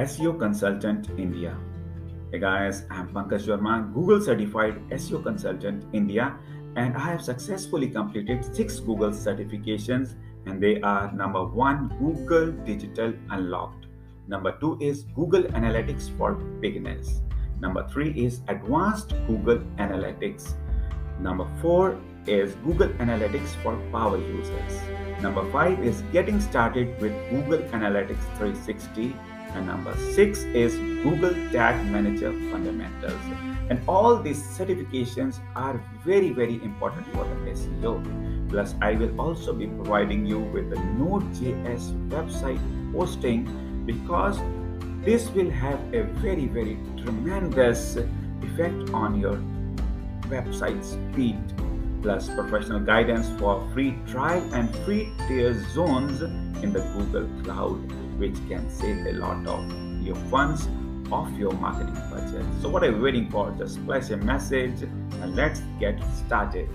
SEO Consultant India. Hey guys, I'm Pankaj Sharma, Google Certified SEO Consultant India, and I have successfully completed 6 Google certifications, and they are number 1, Google Digital Unlocked. Number 2 is Google Analytics for Beginners. Number 3 is Advanced Google Analytics. Number 4 is Google Analytics for power users. Number 5 is Getting Started with Google Analytics 360. And number 6 is Google Tag Manager Fundamentals. And all these certifications are very important for the SEO. Plus, I will also be providing you with the Node.js website hosting, because this will have a very tremendous effect on your website speed. Plus, professional guidance for free trial and free tier zones in the Google Cloud, which can save a lot of your funds of your marketing budget. So what are you waiting for? Just place a message and let's get started.